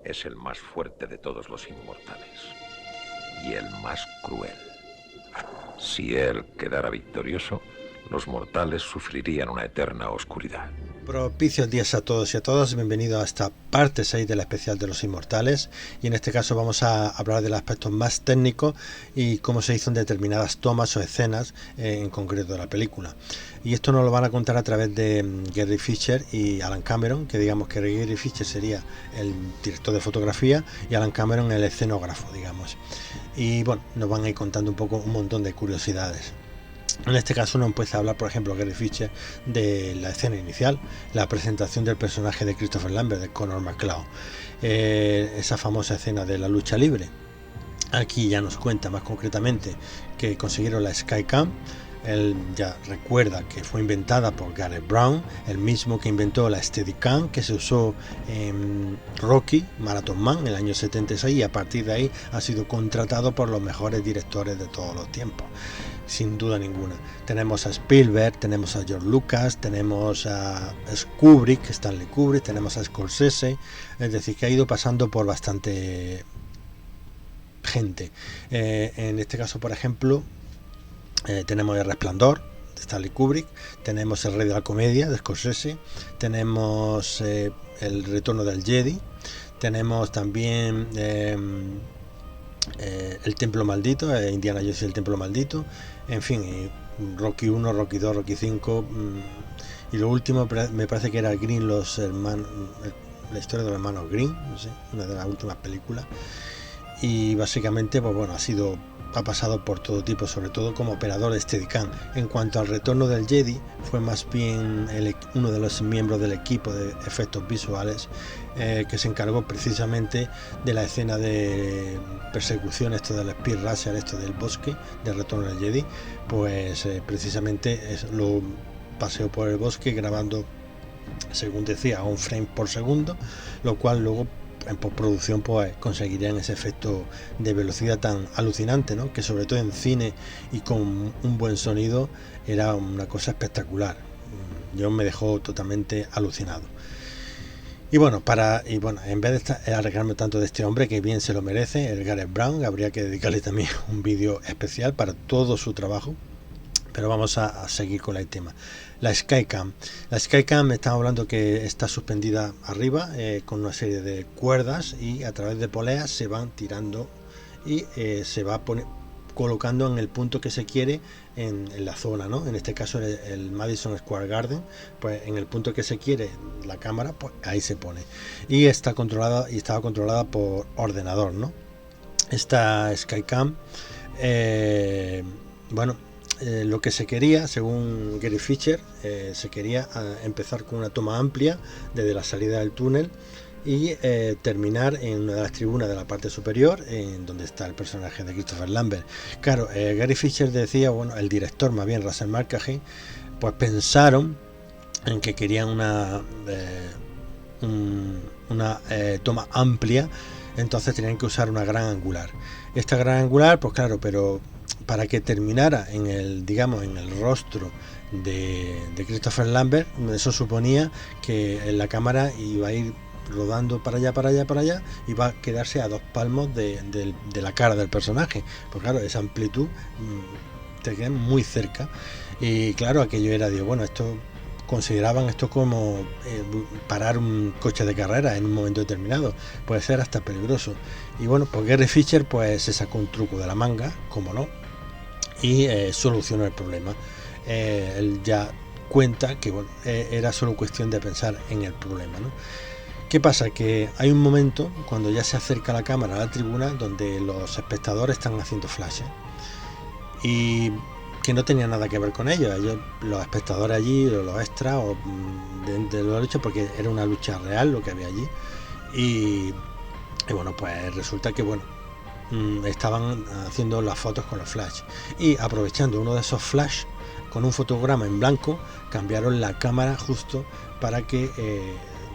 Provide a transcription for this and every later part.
es el más fuerte de todos los inmortales y el más cruel. Si él quedara victorioso, los mortales sufrirían una eterna oscuridad. Propicios días a todos y a todas, bienvenidos a esta parte 6 de la especial de los inmortales, y en este caso vamos a hablar del aspecto más técnico y cómo se hizo en determinadas tomas o escenas en concreto de la película. Y esto nos lo van a contar a través de Gary Fisher y Alan Cameron, que digamos que Gary Fisher sería el director de fotografía y Alan Cameron el escenógrafo, digamos. Y bueno, nos van a ir contando un poco un montón de curiosidades. En este caso nos empieza a hablar, por ejemplo, Gary Fisher, de la escena inicial, la presentación del personaje de Christopher Lambert, de Connor McCloud, esa famosa escena de la lucha libre. Aquí ya nos cuenta más concretamente que consiguieron la Skycam. Él ya recuerda que fue inventada por Gareth Brown, el mismo que inventó la Steadicam, que se usó en Rocky Marathon Man en el año 76, y a partir de ahí ha sido contratado por los mejores directores de todos los tiempos, sin duda ninguna. Tenemos a Spielberg, tenemos a George Lucas, tenemos a Kubrick, Stanley Kubrick, tenemos a Scorsese, es decir, que ha ido pasando por bastante gente. En este caso, por ejemplo, tenemos El Resplandor de Stanley Kubrick, tenemos El Rey de la Comedia de Scorsese, tenemos El Retorno del Jedi, tenemos también El Templo Maldito, Indiana Jones y el Templo Maldito, en fin, Rocky 1, Rocky 2, Rocky 5, y lo último me parece que era Green, los hermanos, la historia de los hermanos Green, no sé, una de las últimas películas. Y básicamente, pues bueno, ha pasado por todo tipo, sobre todo como operador de Steadicam. En cuanto al Retorno del Jedi, fue más bien uno de los miembros del equipo de efectos visuales que se encargó precisamente de la escena de persecución, esto del Speed Racer, esto del bosque, del Retorno del Jedi. Pues precisamente lo paseó por el bosque grabando, según decía, a un frame por segundo, lo cual luego en postproducción pues conseguirían ese efecto de velocidad tan alucinante, ¿no? Que sobre todo en cine y con un buen sonido era una cosa espectacular. Yo me dejó totalmente alucinado. Y bueno, en vez de alegrarme tanto de este hombre, que bien se lo merece, el Gareth Brown, habría que dedicarle también un vídeo especial para todo su trabajo. Pero vamos a seguir con el tema. La Skycam. La Skycam, estamos hablando que está suspendida arriba con una serie de cuerdas, y a través de poleas se van tirando y se va colocando en el punto que se quiere en la zona, ¿no? En este caso el Madison Square Garden, pues en el punto que se quiere la cámara, pues ahí se pone. Y estaba controlada por ordenador, ¿no? Esta Skycam, lo que se quería, según Gary Fisher, se quería empezar con una toma amplia desde la salida del túnel y terminar en una de las tribunas de la parte superior, en donde está el personaje de Christopher Lambert. Claro, Gary Fisher decía, bueno, el director, más bien Russell Mulcahy, pues pensaron en que querían una toma amplia, entonces tenían que usar una gran angular. Esta gran angular, pues claro, pero para que terminara en el rostro de Christopher Lambert, eso suponía que la cámara iba a ir rodando para allá, y va a quedarse a 2 palmos de la cara del personaje. Pues claro, esa amplitud te queda muy cerca, y claro, aquello era, consideraban esto como parar un coche de carrera en un momento determinado, puede ser hasta peligroso. Y bueno, pues Gary Fisher pues se sacó un truco de la manga, como no, y solucionó el problema. Él ya cuenta que bueno, era solo cuestión de pensar en el problema, ¿no? ¿Qué pasa? Que hay un momento cuando ya se acerca la cámara a la tribuna donde los espectadores están haciendo flashes, y que no tenía nada que ver con ellos, los espectadores allí, los extras de la lucha, porque era una lucha real lo que había allí, y bueno, pues resulta que estaban haciendo las fotos con los flash, y aprovechando uno de esos flash con un fotograma en blanco, cambiaron la cámara justo para que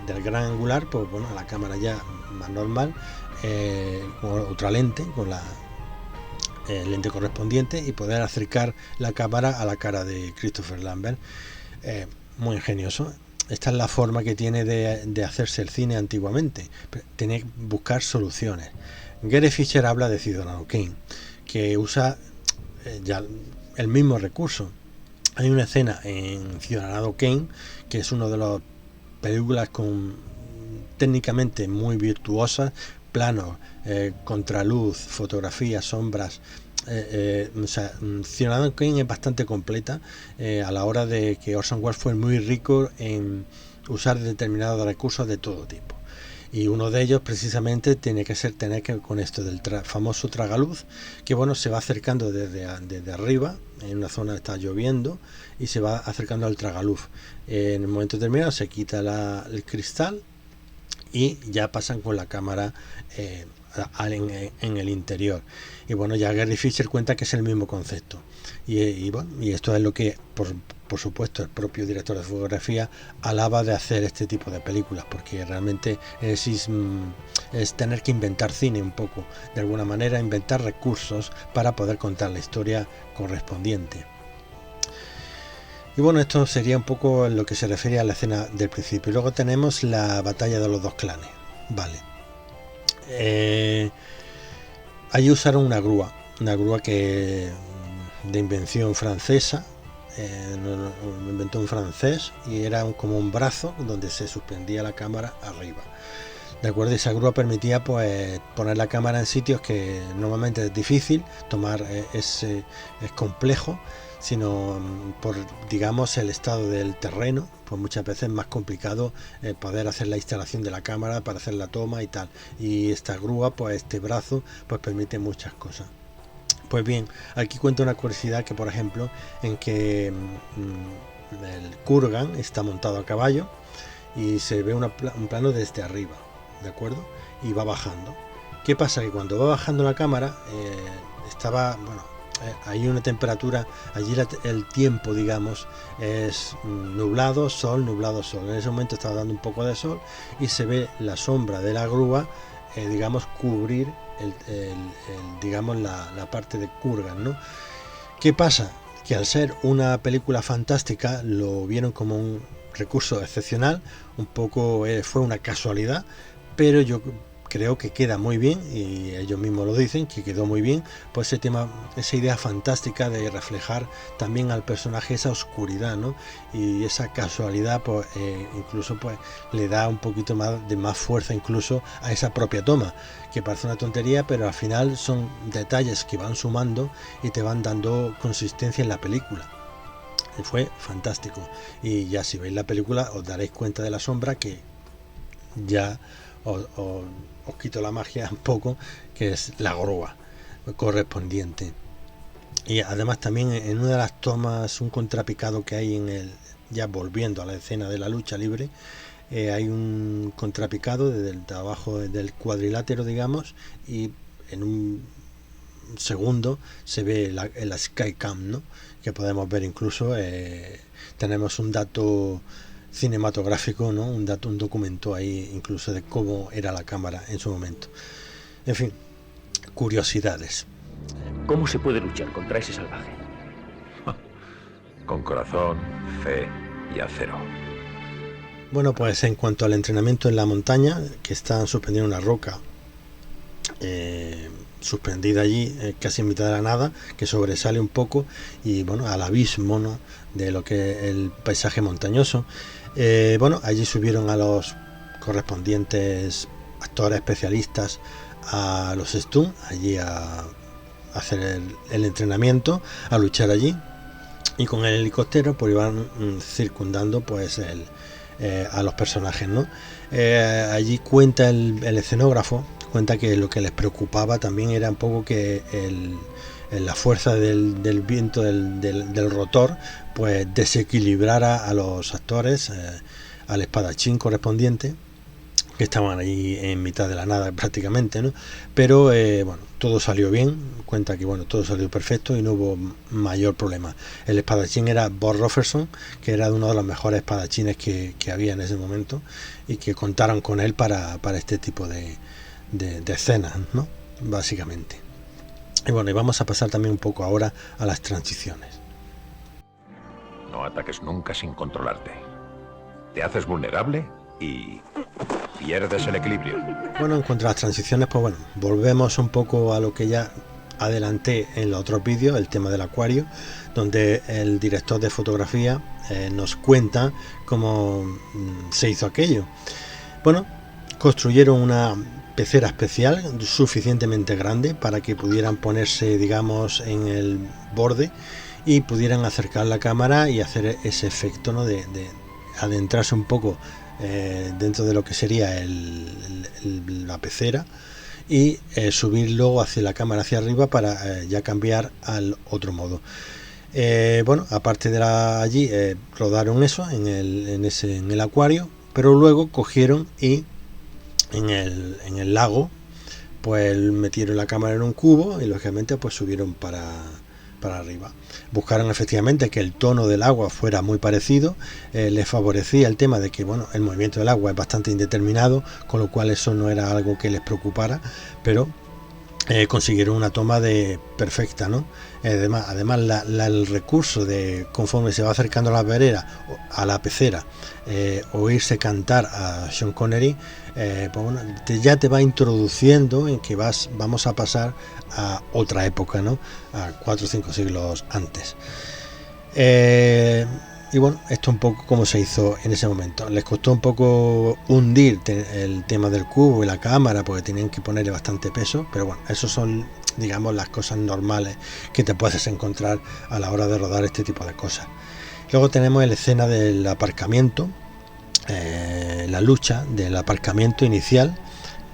del gran angular, pues bueno, a la cámara ya más normal, con otra lente, con la lente correspondiente, y poder acercar la cámara a la cara de Christopher Lambert. Muy ingenioso. esta es la forma que tiene de hacerse el cine antiguamente. Tiene que buscar soluciones. Gary Fisher habla de Ciudadano Kane, que usa ya el mismo recurso. Hay una escena en Ciudadano Kane que es una de las películas con técnicamente muy virtuosas, planos, contraluz, fotografía, sombras. O sea, Ciudadano Kane es bastante completa a la hora de que Orson Welles fue muy rico en usar determinados recursos de todo tipo. Y uno de ellos precisamente tiene que ser tener que con esto del famoso tragaluz, que bueno, se va acercando desde arriba, en una zona está lloviendo y se va acercando al tragaluz. En el momento determinado se quita el cristal y ya pasan con la cámara en el interior. Y bueno, ya Gary Fisher cuenta que es el mismo concepto. Y bueno, y esto es lo que por supuesto el propio director de fotografía alaba de hacer este tipo de películas, porque realmente es tener que inventar cine un poco, de alguna manera inventar recursos para poder contar la historia correspondiente. Y bueno, esto sería un poco en lo que se refiere a la escena del principio. Luego tenemos la batalla de los dos clanes. Vale. Allí usaron una grúa que de invención francesa, lo inventó un francés, y era como un brazo donde se suspendía la cámara arriba. De acuerdo, esa grúa permitía pues poner la cámara en sitios que normalmente es difícil, tomar es complejo, sino por, digamos, el estado del terreno, pues muchas veces es más complicado poder hacer la instalación de la cámara para hacer la toma y tal. Y esta grúa, pues este brazo, pues permite muchas cosas. Pues bien, aquí cuento una curiosidad que, por ejemplo, en que el Kurgan está montado a caballo y se ve un plano desde arriba, ¿de acuerdo? Y va bajando. ¿Qué pasa? Que cuando va bajando la cámara, hay una temperatura, allí el tiempo, digamos, es nublado, sol. En ese momento estaba dando un poco de sol y se ve la sombra de la grúa, digamos, cubrir digamos la parte de Kurgan, ¿no? ¿Qué pasa? Que al ser una película fantástica lo vieron como un recurso excepcional, un poco fue una casualidad, pero yo creo que queda muy bien, y ellos mismos lo dicen, que quedó muy bien, pues ese tema, esa idea fantástica de reflejar también al personaje esa oscuridad, ¿no? Y esa casualidad, pues incluso pues le da un poquito más fuerza incluso a esa propia toma, que parece una tontería, pero al final son detalles que van sumando y te van dando consistencia en la película. Y fue fantástico. Y ya si veis la película os daréis cuenta de la sombra, que ya os quito la magia un poco, que es la grúa correspondiente. Y además también en una de las tomas, un contrapicado que hay ya volviendo a la escena de la lucha libre, hay un contrapicado desde abajo del cuadrilátero, digamos, y en un segundo se ve la Skycam, ¿no? Que podemos ver incluso, tenemos un dato cinematográfico, ¿no? Un documento ahí incluso de cómo era la cámara en su momento. En fin, curiosidades. ¿Cómo se puede luchar contra ese salvaje? Con corazón, fe y acero. Bueno, pues en cuanto al entrenamiento en la montaña, que están suspendiendo una roca suspendida allí casi en mitad de la nada, que sobresale un poco, y bueno, al abismo, ¿no?, de lo que es el paisaje montañoso. Bueno, allí subieron a los correspondientes actores especialistas a los stunt, allí a hacer el entrenamiento, a luchar allí, y con el helicóptero pues iban circundando pues a los personajes, ¿no? Allí cuenta el escenógrafo, cuenta que lo que les preocupaba también era un poco que la fuerza del viento del rotor pues desequilibrara a los actores, al espadachín correspondiente, que estaban ahí en mitad de la nada prácticamente, ¿no? Pero bueno, todo salió bien, cuenta que bueno, todo salió perfecto y no hubo mayor problema. El espadachín era Bob Robertson, que era uno de los mejores espadachines que había en ese momento, y que contaron con él para este tipo de escenas, ¿no? Básicamente. Y bueno, y vamos a pasar también un poco ahora a las transiciones. No ataques nunca sin controlarte. te haces vulnerable y pierdes el equilibrio. Bueno, en cuanto a las transiciones, pues bueno, volvemos un poco a lo que ya adelanté en los otros vídeos, el tema del acuario, donde el director de fotografía nos cuenta cómo se hizo aquello. Bueno, construyeron una pecera especial suficientemente grande para que pudieran ponerse, digamos, en el borde y pudieran acercar la cámara y hacer ese efecto, ¿no?, de adentrarse un poco dentro de lo que sería la pecera y subir luego hacia la cámara hacia arriba para ya cambiar al otro modo. Bueno, aparte de allí rodaron eso en el acuario, pero luego cogieron y en el lago pues metieron la cámara en un cubo y lógicamente pues subieron para arriba. Buscaron efectivamente que el tono del agua fuera muy parecido, les favorecía el tema de que, bueno, el movimiento del agua es bastante indeterminado, con lo cual eso no era algo que les preocupara, pero consiguieron una toma perfecta, ¿no? Además el recurso de, conforme se va acercando a la pecera, oírse cantar a Sean Connery, pues bueno, ya te va introduciendo en que vamos a pasar a otra época, ¿no? A 4 o 5 siglos antes. Y bueno, esto un poco como se hizo en ese momento. Les costó un poco hundir el tema del cubo y la cámara porque tenían que ponerle bastante peso, pero bueno, esos son, digamos, las cosas normales que te puedes encontrar a la hora de rodar este tipo de cosas. Luego tenemos la escena del aparcamiento, la lucha del aparcamiento inicial,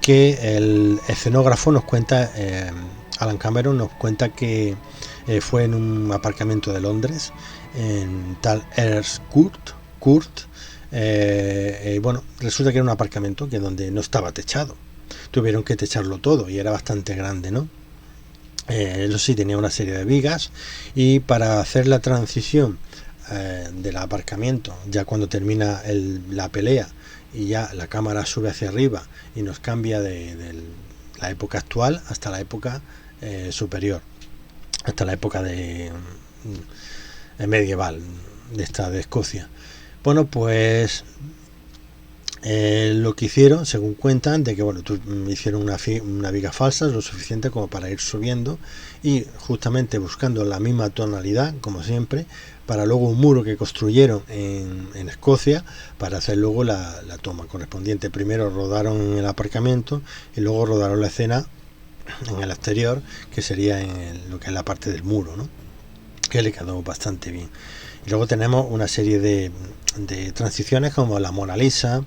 que el escenógrafo nos cuenta, Alan Cameron nos cuenta que fue en un aparcamiento de Londres, en tal Earls Court. Bueno, resulta que era un aparcamiento que donde no estaba techado, tuvieron que techarlo todo y era bastante grande, ¿no? Eso sí, tenía una serie de vigas, y para hacer la transición del aparcamiento, ya cuando termina la pelea y ya la cámara sube hacia arriba y nos cambia de la época actual hasta la época superior, hasta la época medieval de Escocia. Bueno, pues lo que hicieron, según cuentan, de que bueno, hicieron una viga falsa lo suficiente como para ir subiendo y justamente buscando la misma tonalidad, como siempre, para luego un muro que construyeron en Escocia para hacer luego la toma correspondiente. Primero rodaron el aparcamiento y luego rodaron la escena en el exterior, que sería en lo que es la parte del muro, ¿no?, que le quedó bastante bien. Y luego tenemos una serie de transiciones como la Mona Lisa,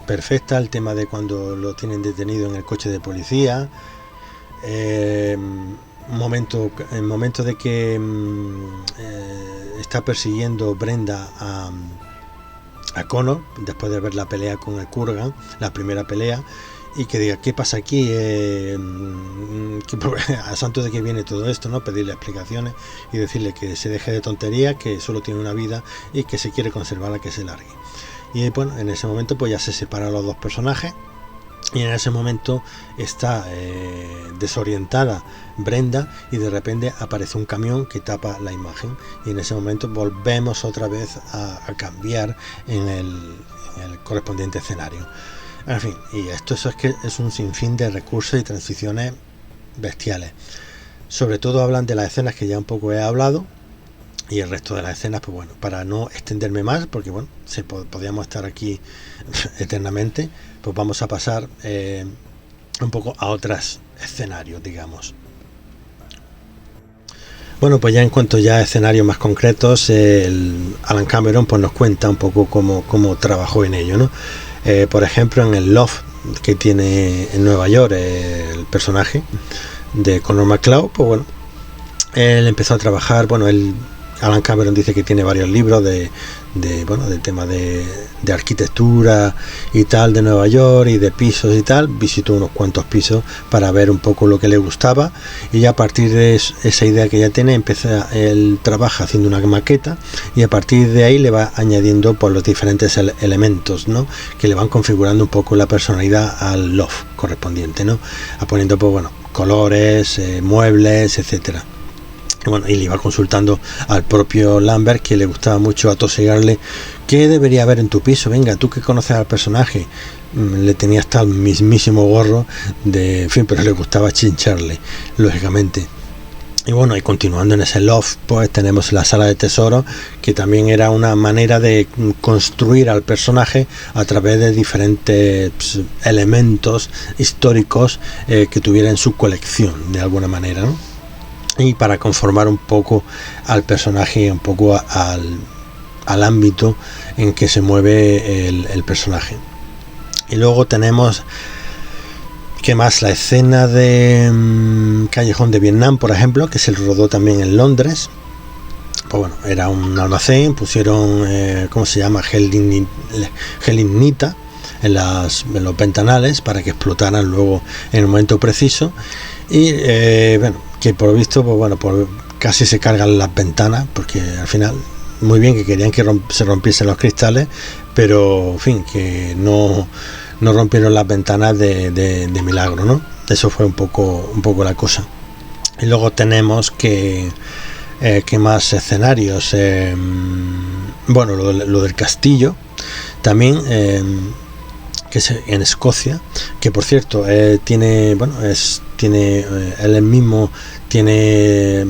perfecta, el tema de cuando lo tienen detenido en el coche de policía, el momento de que está persiguiendo Brenda a Connor después de ver la pelea con el Kurgan, la primera pelea, y que diga qué pasa aquí, a santo de que viene todo esto, ¿no? Pedirle explicaciones y decirle que se deje de tontería, que solo tiene una vida y que se quiere conservarla, que se largue. Y bueno, en ese momento pues ya se separan los dos personajes y en ese momento está desorientada Brenda y de repente aparece un camión que tapa la imagen y en ese momento volvemos otra vez a cambiar en el correspondiente escenario. En fin, y esto es un sinfín de recursos y transiciones bestiales. Sobre todo hablan de las escenas que ya un poco he hablado, y el resto de las escenas, pues bueno, para no extenderme más, porque bueno, podríamos estar aquí eternamente, pues vamos a pasar un poco a otros escenarios, digamos. Bueno, pues ya en cuanto a escenarios más concretos, Alan Cameron pues nos cuenta un poco cómo trabajó en ello, ¿no? Por ejemplo, en el loft que tiene en Nueva York el personaje de Connor McCloud, pues bueno, él empezó a trabajar, bueno, Alan Cameron dice que tiene varios libros del tema de arquitectura y tal de Nueva York y de pisos y tal. Visitó unos cuantos pisos para ver un poco lo que le gustaba y ya a partir de esa idea que ya tiene él trabaja haciendo una maqueta y a partir de ahí le va añadiendo pues los diferentes elementos, ¿no?, que le van configurando un poco la personalidad al loft correspondiente, ¿no?, poniendo pues bueno, colores, muebles, etcétera. Y bueno, y le iba consultando al propio Lambert, que le gustaba mucho atosigarle: ¿qué debería haber en tu piso? Venga, tú que conoces al personaje. Le tenía hasta el mismísimo gorro de, en fin, pero le gustaba chincharle, lógicamente. Y bueno, y continuando en ese loft, pues tenemos la sala de tesoro, que también era una manera de construir al personaje a través de diferentes elementos históricos que tuviera en su colección, de alguna manera, ¿no? Y para conformar un poco al personaje, un poco al ámbito en que se mueve el personaje. Y luego tenemos, ¿qué más? La escena de Callejón de Vietnam, por ejemplo, que se rodó también en Londres. Pues bueno, era un almacén, pusieron, ¿cómo se llama? Gelignita en los ventanales para que explotaran luego en el momento preciso. Y bueno, que por lo visto, pues bueno, casi se cargan las ventanas, porque al final, muy bien que querían que se rompiesen los cristales, pero en fin, que no rompieron las ventanas de milagro, ¿no? Eso fue un poco la cosa. Y luego tenemos que más escenarios, bueno, lo del castillo también, que es en Escocia, que por cierto tiene, bueno, él mismo tiene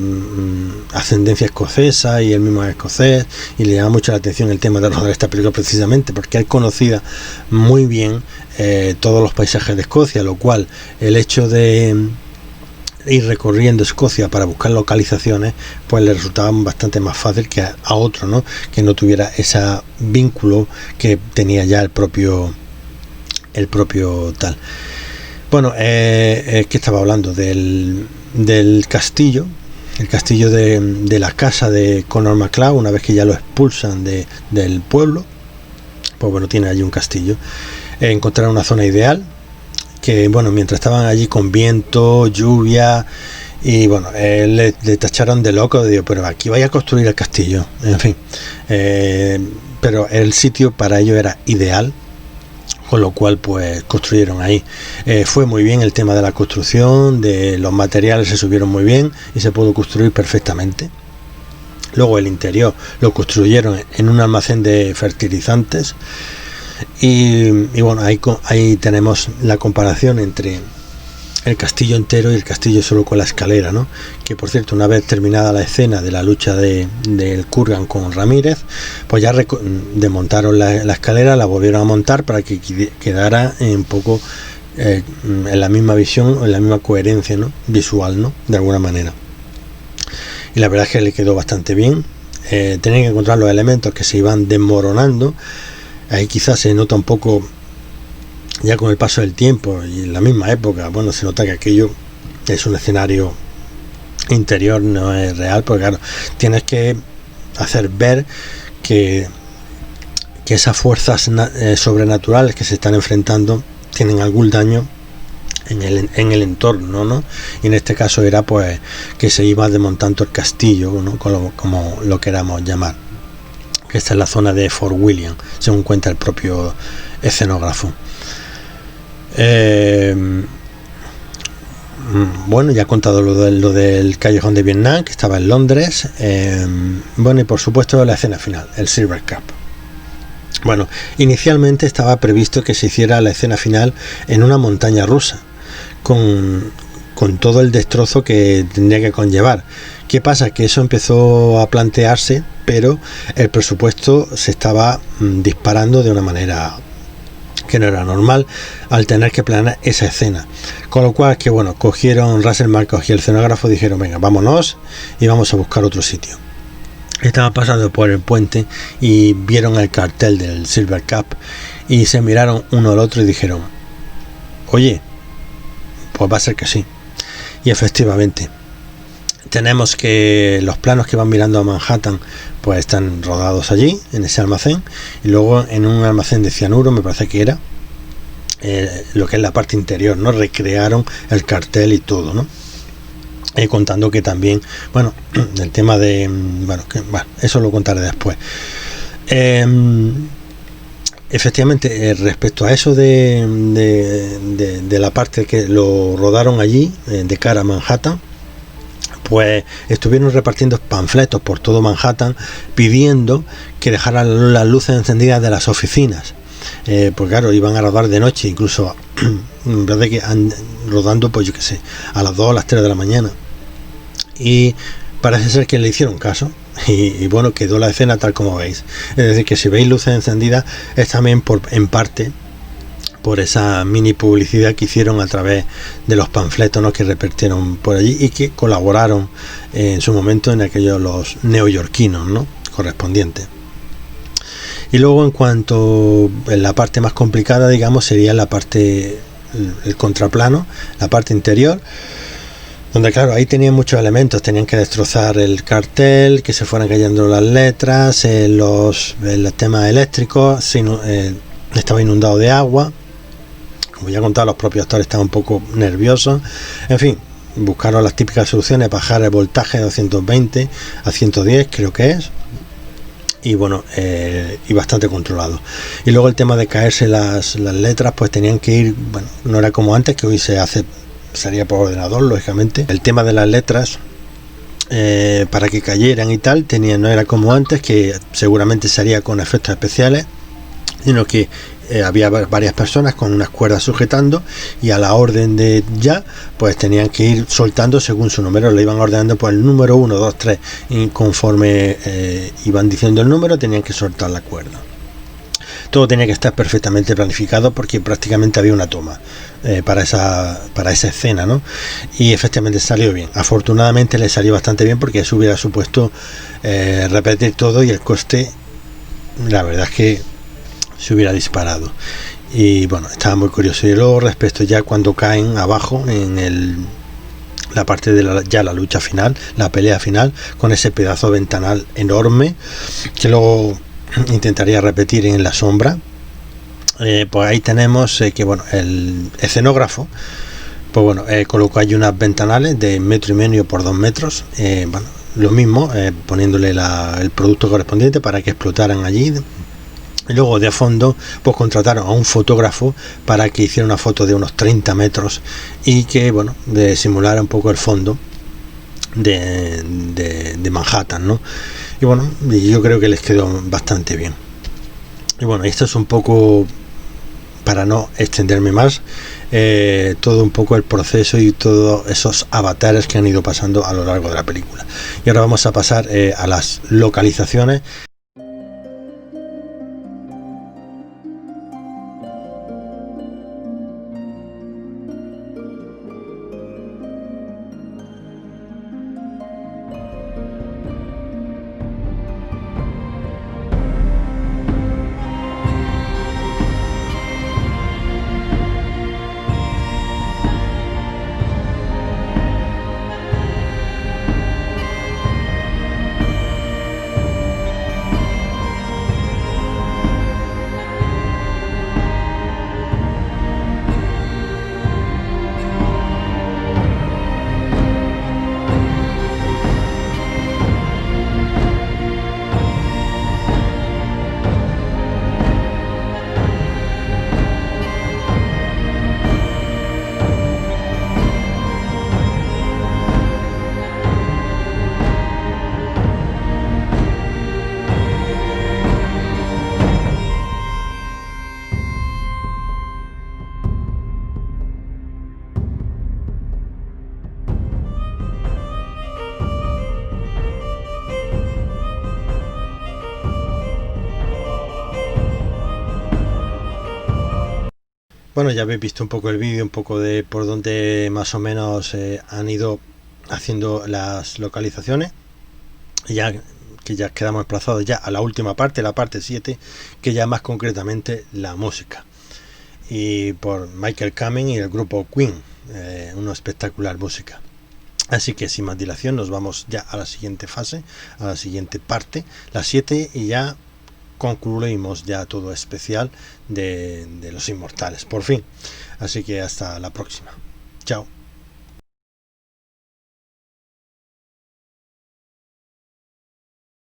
ascendencia escocesa y él mismo es escocés, y le llama mucho la atención el tema de rodar esta película precisamente porque él conocía muy bien todos los paisajes de Escocia, lo cual el hecho de ir recorriendo Escocia para buscar localizaciones pues le resultaba bastante más fácil que a otro, ¿no? Que no tuviera ese vínculo que tenía ya el propio tal. Bueno, que estaba hablando del castillo, el castillo de la casa de Connor MacLeod. Una vez que ya lo expulsan del pueblo, pues bueno, tiene allí un castillo. Encontraron una zona ideal, que bueno, mientras estaban allí con viento, lluvia, y bueno, le tacharon de loco, digo, pero aquí vaya a construir el castillo, en fin, pero el sitio para ello era ideal, con lo cual pues construyeron ahí. Fue muy bien el tema de la construcción, de los materiales se subieron muy bien y se pudo construir perfectamente. Luego el interior lo construyeron en un almacén de fertilizantes y bueno, ahí tenemos la comparación entre el castillo entero y el castillo solo con la escalera, ¿no? Que por cierto, una vez terminada la escena de la lucha del Kurgan con Ramírez, pues ya desmontaron la escalera, la volvieron a montar para que quedara un poco en la misma visión, en la misma coherencia, ¿no? Visual, ¿no? De alguna manera. Y la verdad es que le quedó bastante bien. Tenían que encontrar los elementos que se iban desmoronando. Ahí quizás se nota un poco, ya con el paso del tiempo y en la misma época, bueno, se nota que aquello es un escenario interior, no es real, porque claro, tienes que hacer ver que esas fuerzas sobrenaturales que se están enfrentando tienen algún daño en el entorno, ¿no? Y en este caso era pues que se iba desmontando el castillo, ¿no? Como lo queramos llamar. Esta es la zona de Fort William, según cuenta el propio escenógrafo. Bueno, ya he contado lo del Callejón de Vietnam, que estaba en Londres. Bueno, y por supuesto la escena final, el Silver Cup. Bueno, inicialmente estaba previsto que se hiciera la escena final en una montaña rusa, con todo el destrozo que tendría que conllevar. ¿Qué pasa? Que eso empezó a plantearse, pero el presupuesto se estaba disparando de una manera que no era normal al tener que planear esa escena. Con lo cual, que bueno, cogieron Russell Marcos y el escenógrafo, dijeron, venga, vámonos y vamos a buscar otro sitio. Estaban pasando por el puente y vieron el cartel del Silver Cup y se miraron uno al otro y dijeron, oye, pues va a ser que sí. Y efectivamente, tenemos que los planos que van mirando a Manhattan pues están rodados allí, en ese almacén, y luego en un almacén de cianuro, me parece que era, lo que es la parte interior, ¿no? Recrearon el cartel y todo, ¿no? Contando que también, bueno, el tema de, bueno, eso lo contaré después. Efectivamente, respecto a eso de la parte que lo rodaron allí, de cara a Manhattan, pues estuvieron repartiendo panfletos por todo Manhattan pidiendo que dejaran las luces encendidas de las oficinas. Pues claro, iban a rodar de noche, incluso en vez de que rodando, pues yo qué sé, a las 2 o las 3 de la mañana. Y parece ser que le hicieron caso y bueno, quedó la escena tal como veis. Es decir, que si veis luces encendidas es también en parte por esa mini publicidad que hicieron a través de los panfletos, ¿no?, que repartieron por allí y que colaboraron en su momento en aquellos los neoyorquinos, ¿no?, correspondientes. Y luego, en cuanto a la parte más complicada, digamos, sería la parte, el contraplano, la parte interior, donde claro, ahí tenían muchos elementos, tenían que destrozar el cartel, que se fueran cayendo las letras, los temas eléctricos, estaba inundado de agua. Como ya he contado, los propios actores estaban un poco nerviosos. En fin, buscaron las típicas soluciones, bajar el voltaje de 220 a 110, creo que es. Y bueno, y bastante controlado. Y luego el tema de caerse las letras, pues tenían que ir, bueno, no era como antes, que hoy sería por ordenador, lógicamente. El tema de las letras, para que cayeran y tal, no era como antes, que seguramente se haría con efectos especiales, sino que había varias personas con unas cuerdas sujetando y a la orden de ya, pues tenían que ir soltando según su número, le iban ordenando por el número 1, 2, 3 y conforme iban diciendo el número tenían que soltar la cuerda. Todo tenía que estar perfectamente planificado porque prácticamente había una toma para esa escena, ¿no? Y efectivamente salió bien. Afortunadamente le salió bastante bien porque eso hubiera supuesto repetir todo y el coste, la verdad es que se hubiera disparado. Y bueno, estaba muy curioso. Y luego, respecto ya cuando caen abajo en la parte de la lucha final, la pelea final, con ese pedazo de ventanal enorme que luego intentaría repetir en la sombra, pues ahí tenemos que bueno, el escenógrafo, pues bueno, colocó allí unas ventanales de 1,5 metros por 2 metros, bueno, lo mismo, poniéndole el producto correspondiente para que explotaran allí. Y luego de fondo, pues contrataron a un fotógrafo para que hiciera una foto de unos 30 metros y que, bueno, simulara un poco el fondo de Manhattan, ¿no? Y bueno, yo creo que les quedó bastante bien. Y bueno, esto es un poco, para no extenderme más, todo un poco el proceso y todos esos avatares que han ido pasando a lo largo de la película. Y ahora vamos a pasar a las localizaciones. Bueno, ya habéis visto un poco el vídeo, un poco de por dónde más o menos han ido haciendo las localizaciones. Ya que ya quedamos desplazados ya a la última parte, la parte 7, que ya más concretamente la música. Y por Michael Kamen y el grupo Queen, una espectacular música. Así que sin más dilación nos vamos ya a la siguiente fase, a la siguiente parte, la 7, y ya concluimos ya todo especial de Los Inmortales, por fin. Así que hasta la próxima. Chao.